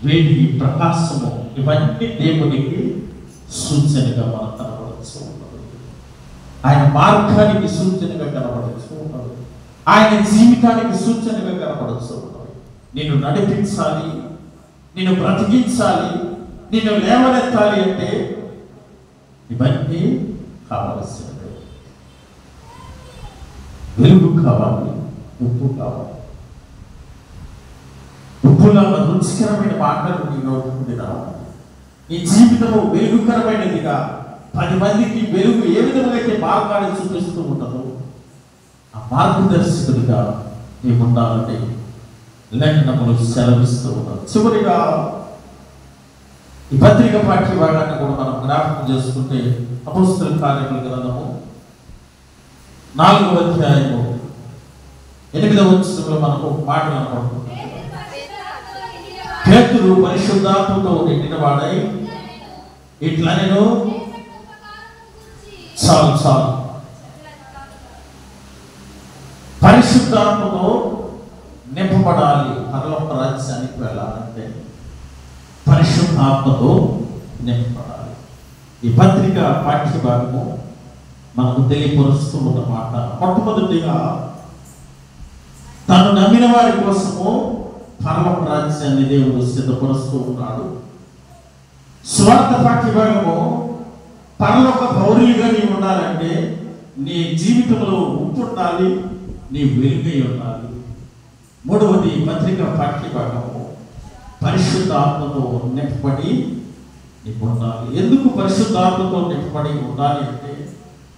వేడి, ప్రకాశము ఇవన్నీ దేవునికి సూచనగా మనం కనబడచ్చు. ఆయన మార్గానికి సూచనగా కనబడచ్చు, ఆయన జీవితానికి సూచనగా కనబడచ్చు. నిన్ను నడిపించాలి, నిన్ను బ్రతికించాలి, నిన్ను లేవనెత్తాలి అంటే ఇవన్నీ కావలసినవి. వెలుగు కావాలి, ఉప్పు కావాలి. ఉప్పులా రుచికరమైన మాటలు నీ నోటి రావాలి. నీ జీవితము వెలుగుకరమైనదిగా 10 మందికి వెలుగు ఏ విధంగా అయితే మార్గాన్ని చూపిస్తూ ఉంటుందో ఆ మార్గదర్శకుడిగా నీ ఉండాలని లేఖనములు సెలవిస్తూ ఉన్నారు. చివరిగా ఈ పత్రిక పాఠ్య భాగాన్ని కూడా మనం జ్ఞాపకం చేసుకుంటే అపోస్తలుల కార్యముల గ్రంథము 4వ అధ్యాయము 8వ వచనంలో మనకు మాటలు అనుకుంటున్నాం. పేతురు పరిశుద్ధాత్మతో నిండిన వాడై ఇట్లా నేను చాలు పరిశుద్ధాత్మతో నింపబడాలి. పరలోక రాజ్యానికి వెళ్ళాలంటే పరిశుద్ధాత్మతో నింపబడాలి. ఈ పత్రిక పాఠ్య భాగము మనకు తెలియపరుస్తూ ఉన్నమాట. మొట్టమొదటిగా తాను నమ్మిన వారి కోసము పరలోక రాజ్యాన్ని దేవుడు సిద్ధపరుస్తూ ఉన్నాడు. స్వార్థ పాఠ్య భాగము పరలోక పౌరులుగా నీవు ఉండాలంటే నీ జీవితంలో ఉప్పు ఉండాలి, నీ వెలుగై ఉండాలి. మూడవది పత్రిక పాఠ్య భాగము పరిశుద్ధాత్మతో నింపబడి నీకు ఉండాలి. ఎందుకు పరిశుద్ధాత్మతో నింపబడి ఉండాలి అంటే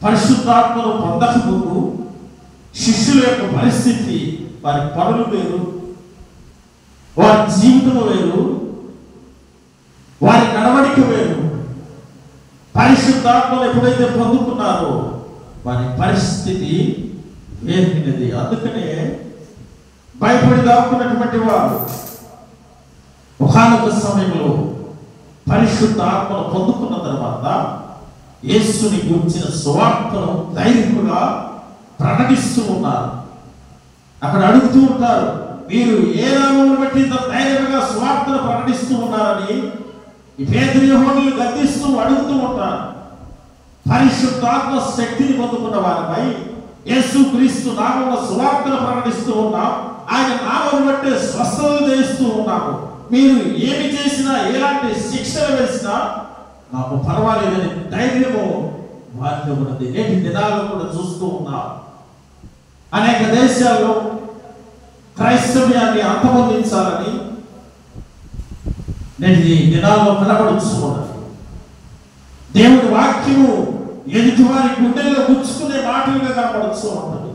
పరిశుద్ధాత్మను పొందక ముందు శిష్యుల యొక్క పరిస్థితి, వారి పనులు వేరు, వారి జీవితం వేరు, వారి నడవడిక వేరు. పరిశుద్ధాత్మను ఎప్పుడైతే పొందుకున్నారో వారి పరిస్థితి వేరైనది. అందుకనే భయపడి దాక్కున్నటువంటి వారు ఒకానొక సమయంలో పరిశుద్ధాత్మను పొందుకున్న తర్వాత యేసుని గురించిన సువార్తను ధైర్యంగా ప్రకటిస్తూ ఉన్నారు. అక్కడ అడుగుతూ ఉంటారు, మీరు ఏ నామమును బట్టి ఇంత ధైర్యంగా సువార్తను ప్రకటిస్తూ ఉన్నారని ఈ పేతురు యోహానులు గద్దిస్తూ అడుగుతూ ఉంటారు. పరిశుద్ధాత్మ శక్తిని పొందుకున్న వారిపై యేసుక్రీస్తు నామమున సువార్తను ప్రకటిస్తూ ఉన్నాం, ఆయన నామమును బట్టి స్వస్థతలు చేస్తూ ఉన్నాము. మీరు ఏమి చేసినా, ఎలాంటి శిక్షలు వేసినా మాకు పర్వాలేదని ధైర్యము వారిలో ఉన్నది. నేటి దినాల్లో కూడా చూస్తూ ఉన్నాం. అనేక దేశాల్లో క్రైస్తవ్యాన్ని అంతమొందించాలని నేటి దినాల్లో కనబడుతున్నది. దేవుడి వాక్యము ఎదుటి వారి గుండెల్లో గుచ్చుకునే మాటలుగా కనబడుతూ ఉంటుంది.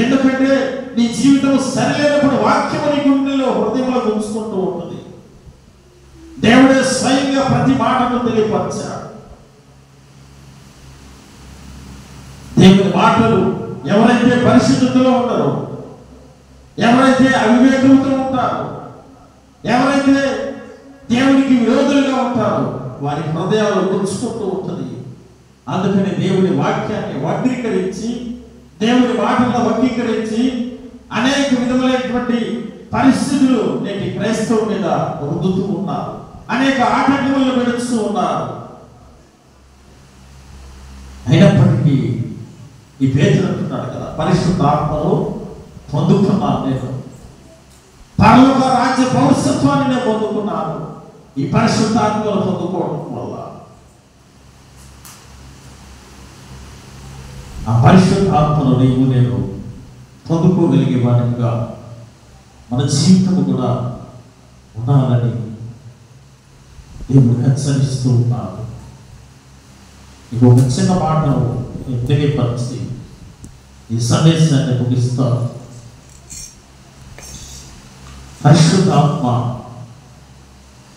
ఎందుకంటే నీ జీవితం సరిలేనప్పుడు వాక్యము నీ గుండెల్లో, హృదయంలో గుచ్చుకుంటూ ఉంటుంది. దేవుడే స్వయంగా ప్రతి మాటను తెలియపరిచాడు. దేవుని మాటలు ఎవరైతే పరిశుద్ధతలో ఉంటారో, ఎవరైతే అవివేకంతో ఉంటారో, ఎవరైతే దేవునికి విరోధులుగా ఉంటారో వారి హృదయాలు గుచ్చుకుంటూ ఉంటుంది. అందుకని దేవుని వాక్యాన్ని వక్రీకరించి, దేవుని మాటలను వక్రీకరించి అనేక విధములైనటువంటి పరిస్థితులు నేటి క్రైస్తవుల మీద రుద్దుతూ ఉన్నారు. అనేక ఆటంకములను పెడుతూ ఉన్నారు. అయినప్పటికీ ఈ పేతురు అంటున్నాడు కదా, పరిశుద్ధ ఆత్మను పొందుకున్నాను, నేను పరలోక రాజ్య పౌరసత్వాన్ని నేను పొందుకున్నాను ఈ పరిశుద్ధ ఆత్మను పొందుకోవడం వల్ల. ఆ పరిశుద్ధ ఆత్మను నీవు నేను పొందుకోగలిగే వాటిగా మన జీవితం కూడా ఉండాలని దేవుడు హెచ్చరిస్తూ ఉన్నారు. ఇంకొక చిన్న మాటను తెలియపరిచి ఈ సందేశాన్ని ముగిస్తాను. పరిశుద్ధాత్మ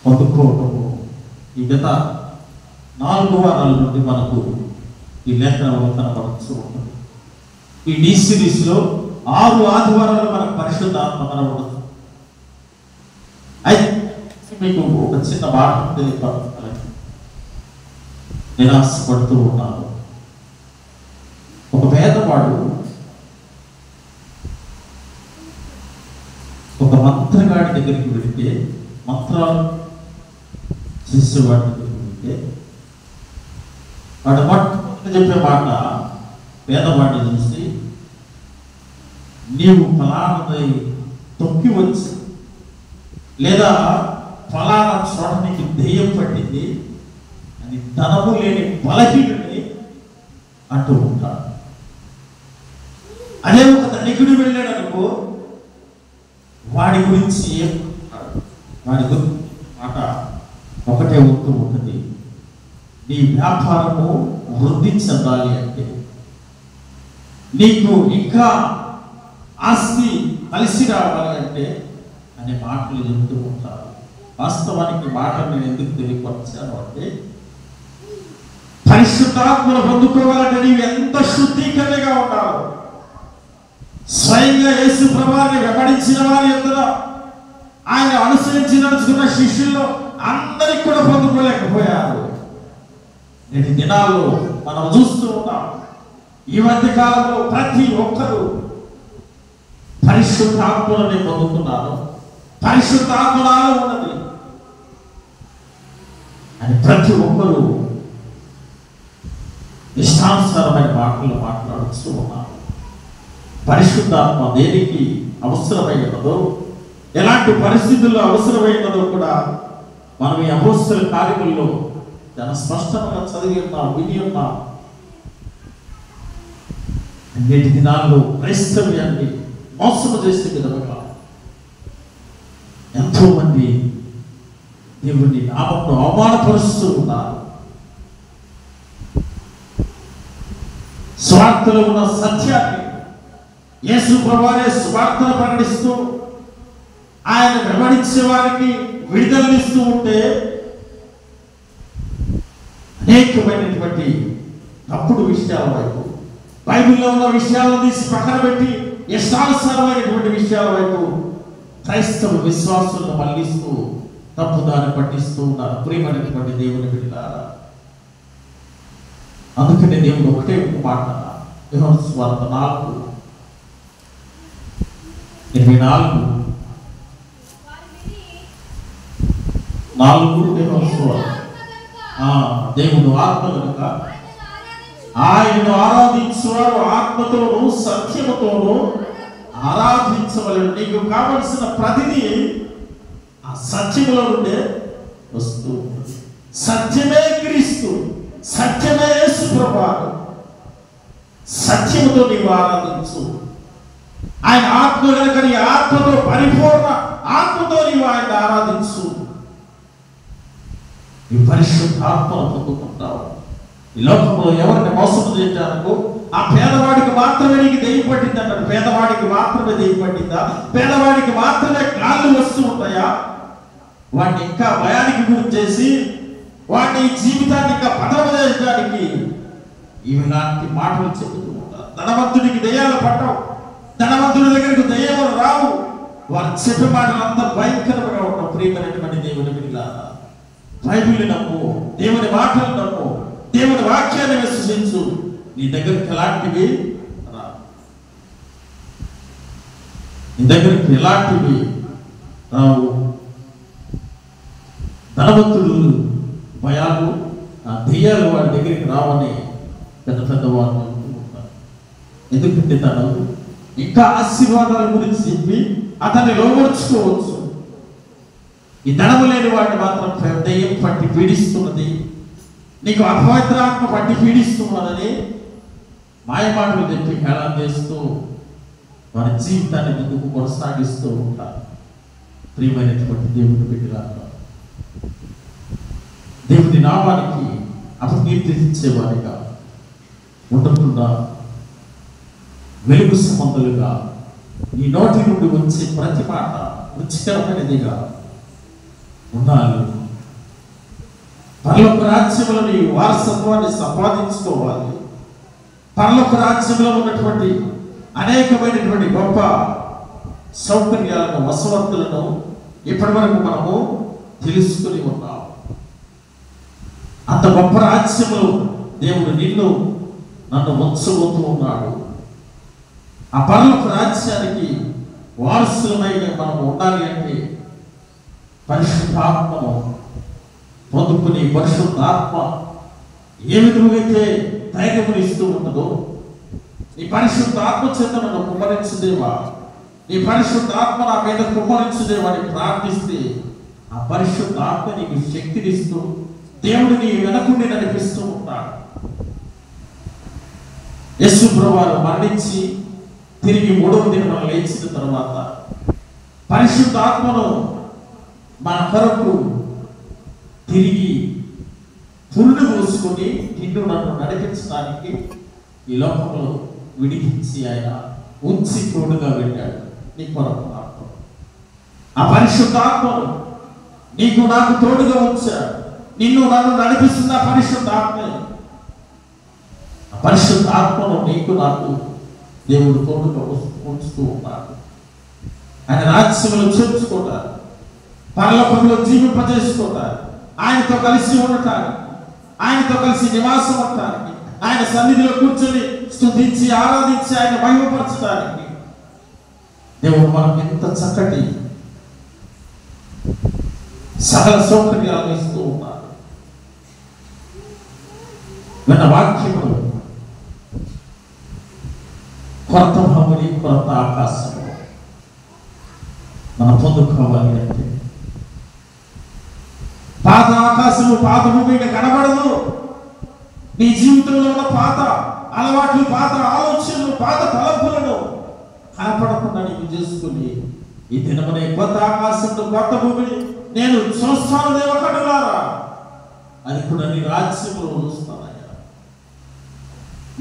పొందుకోవటము ఈ గత 4 వారాల నుండి మనకు ఈ లేఖనంలో కనబడుతూ ఉంటుంది. ఈ డి సిరీస్లో 6 ఆదివారాలు మనకు పరిశుద్ధాత్మ కనబడుతుంది. అయితే మీకు ఒక చిన్న మాట తెలియపరచాలని నేను ఆశపడుతూ ఉన్నాను. ఒక పేదవాడు ఒక మంత్రగాడి దగ్గరికి వెళితే, మంత్రాలు చేసేవాడి దగ్గరికి వెళితే, వాడు మొట్టమొదటి చెప్పే మాట పేదవాడిని చూసి, నీవు ఫలానది తొక్కి వచ్చి లేదా ఫలానా చోట నీకు దెయ్యం పట్టింది అని ధనము లేని బలహీనుని అంటూ ఉంటాడు. అదే ఒక ధనికుడు వెళ్ళాడు అనుకో, వాడి గురించి వాడి గురించి మాట ఒకటే ఉంటూ ఉంటుంది, నీ వ్యాపారము వృద్ధి చెందాలి అంటే, నీకు ఇంకా ఆస్తి కలిసి రావాలి అంటే అనే మాటలు చెబుతూ ఉంటారు. వాస్తవానికి మాటలు నేను ఎందుకు తెలియపరిచాను అంటే, పరిశుద్ధాత్మను పొందుకోవాలంటే నీవు ఎంత శుద్ధీకరణగా ఉండాలి. స్వయంగా యేసు ప్రభువుని వెంబడించిన వారి ఎదుట, ఆయన అనుసరించి నడుచుకున్న శిష్యుల్లో అందరికి కూడా పొందుకోలేకపోయారు. నేటి దినాల్లో మనం చూస్తూ ఉన్నాం. ఈ మధ్య కాలంలో ప్రతి ఒక్కరూ పరిశుద్ధాత్మని పొందుకున్నారు, పరిశుద్ధాత్మ నాలో ఉన్నది అని ప్రతి ఒక్కరూ ఇష్టానుసారమైన మాటలు మాట్లాడుతూ ఉన్నారు. పరిశుద్ధాత్మ దేనికి అవసరమైనదో, ఎలాంటి పరిస్థితుల్లో అవసరమైనదో కూడా మనం ఈ అపోస్తల కార్యముల్లో చాలా స్పష్టంగా చదివి ఉన్నాం, విని ఉన్నాం. నేటి దినాల్లో క్రైస్తవ్యాన్ని మోసము చేసే విధంగా ఎంతో మంది దేవుని నామమును అవమానపరుస్తూ ఉన్నారు. స్వార్థలో ఉన్న సత్యాన్ని యేసు ప్రభువే స్వార్థను ప్రకటిస్తూ ఆయన వెంబడించే వారికి విడుదలనిస్తూ ఉంటే, అనేకమైనటువంటి తప్పుడు విషయాల వైపు, బైబిల్లో ఉన్న విషయాలను తీసి పక్కన పెట్టి ఇష్టానుసారమైనటువంటి విషయాల వైపు క్రైస్తవ విశ్వాసులను మళ్లిస్తూ తప్పుదారి పట్టిస్తూ ఉన్నారు. ప్రియమైనటువంటి దేవుని బిడ్డలారా, అందుకనే దేవుడు ఒకటే మాట, యోహాను సువార్త 4:24 యోహాను సువార్త. దేవుడు ఆత్మ కనుక ఆయనను ఆరాధించువారు ఆత్మతోనూ సత్యముతోనూ ఆరాధించవలెను. నీకు కావలసిన ప్రతిదీ ఆ సత్యములో నుండే వస్తూ ఉంటుంది. సత్యమే క్రీస్తు, సత్యమే యేసు ప్రభువు. సత్యముతో నీవు ఆరాధించు. ఆయన ఆత్మ కనుక నీ ఆత్మతో, పరిపూర్ణ ఆత్మతో నీవు ఆయన ఆరాధించు. ఈ పరిశుద్ధ ఆత్మను పొందుకుంటావు. ఈ లోకంలో ఎవరిని మోసం చేయటానికి, ఆ పేదవాడికి మాత్రమే నీకు దెయ్యం పట్టింది అన్నాడు. పేదవాడికి మాత్రమే దెయ్యం పట్టిందా? పేదవాడికి మాత్రమే కాళ్ళు వస్తూ ఉంటాయా? వాడిని ఇంకా భయానికి గురి చేసి వాడిని జీవితాన్ని ఇంకా పతనం చేయడానికి ఇలాంటి మాటలు చెబుతూ ఉంటారు. ధనవంతుడికి దయ్యాలు పట్టవు, ధనవంతుడి దగ్గరకు దయ్యాలు రావు. వారు చెప్పే మాటలు అంతా భయంకరంగా ఉండవు. ప్రియమైనటువంటి దేవుని బిడ్డలారా, బైబిల్ నమ్ము, దేవుని మాటలు నమ్ము, దేవుని వాక్యాన్ని విశ్వసించు. నీ దగ్గరికి ఎలాంటివి రావు, నీ దగ్గరికి ఎలాంటివి రావు. ధనవంతుడు భయాలు, ఆ దెయ్యాలు వాడి దగ్గరికి రావని పెద్ద పెద్ద వాళ్ళు అంటూ ఉంటారు. ఎందుకంటే తను ఇంకా ఆశీర్వాదాల గురించి చెప్పి అతన్ని లోపరుచుకోవచ్చు. ఈ ధనము లేని వాడిని మాత్రం దెయ్యం పట్టి పీడిస్తున్నది, నీకు అపవిత్రాత్మ పట్టి పీడిస్తున్నదని మాయమాటలు చెప్పి హేళన చేస్తూ వారి జీవితాన్ని ముందుకు కొనసాగిస్తూ ఉంటారు. ప్రియమైనటువంటి దేవుని బిడ్డలారా, దేవుని నామానికి అపకీర్తి ఇచ్చేవారిగా ఉండకుండా వెలుగు సంబంధులుగా నీ నోటి నుండి వచ్చే ప్రతి మాట రుచికరమైనదిగా ఉండాలి. పరలోక రాజ్యంలో నీ వారసత్వాన్ని సంపాదించుకోవాలి. పరలోక రాజ్యంలో ఉన్నటువంటి అనేకమైనటువంటి గొప్ప సౌకర్యాలను, వసవత్తులను ఇప్పటి వరకు మనము తెలుసుకుని ఉన్నాం. అంత గొప్ప రాజ్యంలో దేవుడు నన్ను ఉంచబోతూ ఉన్నాడు. ఆ పరలోక రాజ్యానికి వారసులమై మనము ఉండాలి అంటే పరిశుద్ధాత్మను పొందుకుని, పరిశుద్ధాత్మ ఏ విధమైతే ధైర్యములు ఇస్తూ ఉంటుందో, నీ పరిశుద్ధాత్మ చేత నన్ను కుమ్మరించుదేవా, నీ పరిశుద్ధాత్మ నా మీద కుమ్మరించుదేవా అని ప్రార్థిస్తే ఆ పరిశుద్ధాత్మ నీకు శక్తినిస్తూ దేవుడు నీ వెనకుండి నడిపిస్తూ ఉంటాడు. యేసు ప్రభువారు మరణించి తిరిగి 3వ దినం లేచిన తర్వాత పరిశుద్ధాత్మను మన కొరకు తిరిగి పురుడు పోసుకొని నన్ను నడిపించడానికి ఈ లోకంలో విడిపించి ఆయన ఉంచి తోడుగా వెళ్ళాడు. నీ కొరకు ఆ పరిశుద్ధాత్మను నీకు నాకు తోడుగా ఉంచాడు. నన్ను నడిపిస్తున్న పరిశుద్ధాత్మే. ఆ పరిశుద్ధాత్మను నీకు నాకు దేవుడు తోడుగా ఉంచుతూ ఉన్నాడు. ఆయన రాజ్యంలో చేర్చుకోవటానికి, పరలోకంలో జీవింపజేసుకోవటానికి, ఆయనతో కలిసి ఉండటానికి, ఆయనతో కలిసి నివాసం ఉండటానికి, ఆయన సన్నిధిలో కూర్చొని స్తుతించి ఆరాధించి ఆయన మహిమపరచడానికి దేవుడు మనకు ఎంత చక్కటి సకల సౌకర్యాలు ఇస్తూ ఉన్నాడు. మన వాక్యములు కొత్త భూమిని, కొత్త ఆకాశము మనం పొందుకోవాలి అంటే పాత ఆకాశము, పాత భూమి కనబడదు. నీ జీవితంలో ఉన్న పాత అలవాట్లు, పాత ఆలోచనలు, పాత తలంపులను కనపడకుండా నీకు చేసుకుని ఈ దినమనే కొత్త ఆకాశంతో కొత్త భూమిని నేను చూస్తాను దేవకటులారా అది కూడా నీ రాజ్యంలో చూస్తానయ్యా,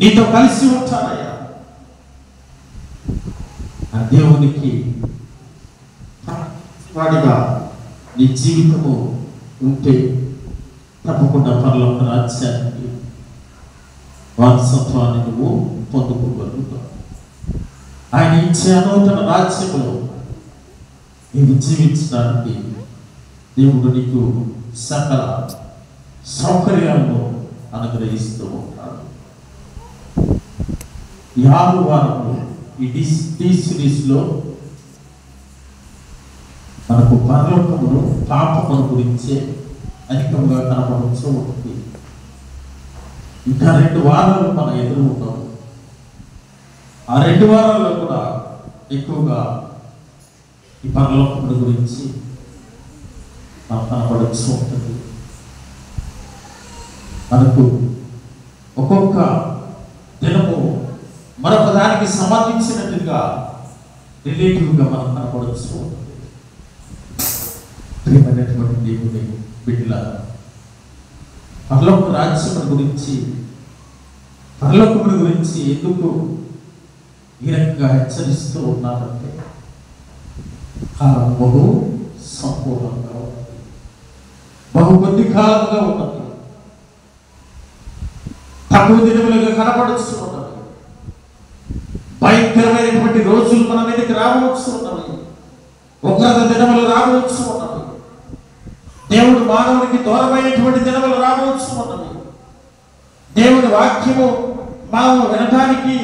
నీతో కలిసి ఉంటానయ్యా. ఆ దేవునికి వాడిగా నీ జీవితము ఉంటే తప్పకుండా పరలోక రాజ్యానికి వారసత్వాన్ని నువ్వు పొందుకోగలుగుతావు. ఆయన ఇచ్చే నూతన రాజ్యంలో నీవు జీవించడానికి దేవుడు నీకు సకల సౌకర్యాలను అనుగ్రహిస్తూ ఉంటాడు. ఈ 6 వారంలో ఈ సిరీస్లో మనకు పరలోకమును, పాపమును గురించే అధికంగా కనపడుతూ ఉంటుంది. ఇంకా 2 వారాలు మన ఎదురు ఉన్నాము. ఆ 2 వారాల్లో కూడా ఎక్కువగా ఈ పరలోకముల గురించి మనం కనపడుతూ ఉంటుంది. మనకు ఒక్కొక్క దినము మరొక దానికి సంబంధించినట్టుగా రిలేటివ్గా మనం కనపడుతూ ఉంటుంది. ప్రియమైనటువంటి దేవుని బిడ్డలారా, పరలోక రాజ్యముల గురించి, పరలోకముల గురించి ఎందుకు ఈ రకంగా హెచ్చరిస్తూ ఉన్నారంటే కాలం బహు సంపూర్ణంగా ఉన్నది, బహు కొద్ది కాలంగా ఉన్నది. తక్కువ దినములుగా కనపడుతూ ఉన్నవి. భయంకరమైనటువంటి రోజులు మన మీదకి రావచ్చు ఉన్నవి. ఉగ్రత దినములు రావచ్చు ఉన్నవి. దేవుడు మానవునికి దూరమైనటువంటి దినములు రావచ్చు ఉన్నవి. దేవుడి వాక్యము మనం వినటానికి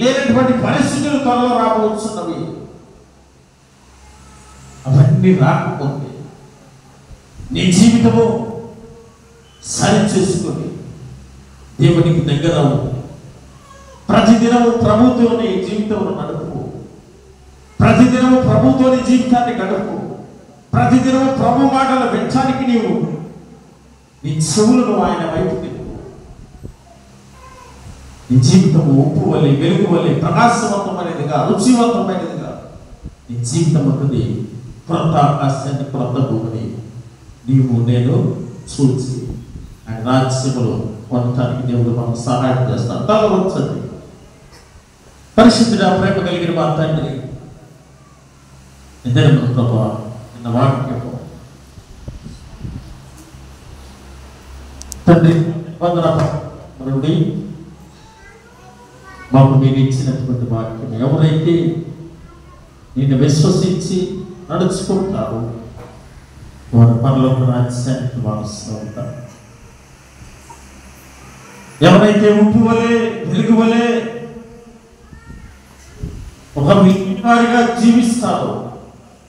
లేనటువంటి పరిస్థితులు త్వరలో రాబోతున్నవి. అవన్నీ రాకపోతే నీ జీవితము సరి చేసుకొని దేవునికి దగ్గర ప్రతిదినము ప్రభుతో నీ జీవితంలో నడుపు. ప్రతిదినము ప్రభుతో నీ జీవితాన్ని గడుపు. ప్రతిదినము ప్రభు మాటలు వినటానికి నీవు నీ చెవులను ఆయన వైపు తిప్పు. నీ జీవితము ఉప్పు వలె, వెలుగు వలె ప్రకాశవంతమైనదిగా, రుచివంతమైనదిగా నీ జీవితం ఉంటుంది. క్రొత్త ఆకాశాన్ని, క్రొత్త భూమిని నీవు నేను చూసి ఆయన రాజ్యములో పొందటానికి దేవుడు మనకు సహాయం చేస్తాడు. తల వచ్చండి. పరిశుద్ధుడా, ప్రేమ కలిగిన మా తండ్రి, ఇద్దరు ప్రభా నిన్న వాక్యము తండ్రి నుండి మాకు మీరు ఇచ్చినటువంటి వాక్యం ఎవరైతే నిన్ను విశ్వసించి నడుచుకుంటారో వారు పరలోక రాజ్యానికి వారసులు అవుతారు. ఎవరైతే ఉప్పు వలె, వెలుగు వలె ఒక వారిగా జీవిస్తారో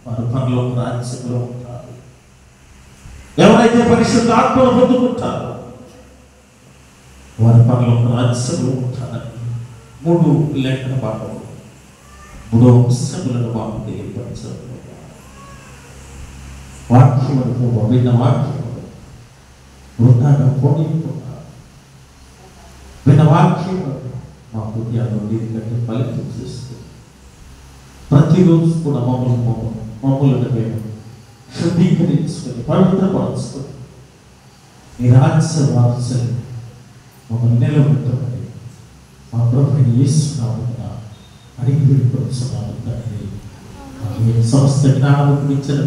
వారు పరలోక రాజ్యంలో ఉంటారు. ఎవరైతే పరిశుద్ధ ఆత్మను పొందుకుంటారో వారు పరలోక రాజ్యంలో ఉంటారని 3 లేఖన భాగంలో 3 అంశములను మాకు తెలియపరచారు. వాక్యములకు విన్న వాక్యములు వృధాగా పోనీయకుండా విన్న వాక్యములు మా హృదయాల్లో నీరు కంటే ఫలితం చేస్తూ ప్రతిరోజు కూడా మమ్మల్ని మేము శుద్ధీకరించుకొని పవిత్రపరచుకొని నీ రాజ్య వారసులు మమ్మల్ని నిలబెట్టమని మా ప్రభువైన యేసు నామమున అడిగి వేడుకొనుచున్నాము తండ్రి. సమస్త జ్ఞానమును ఇచ్చిన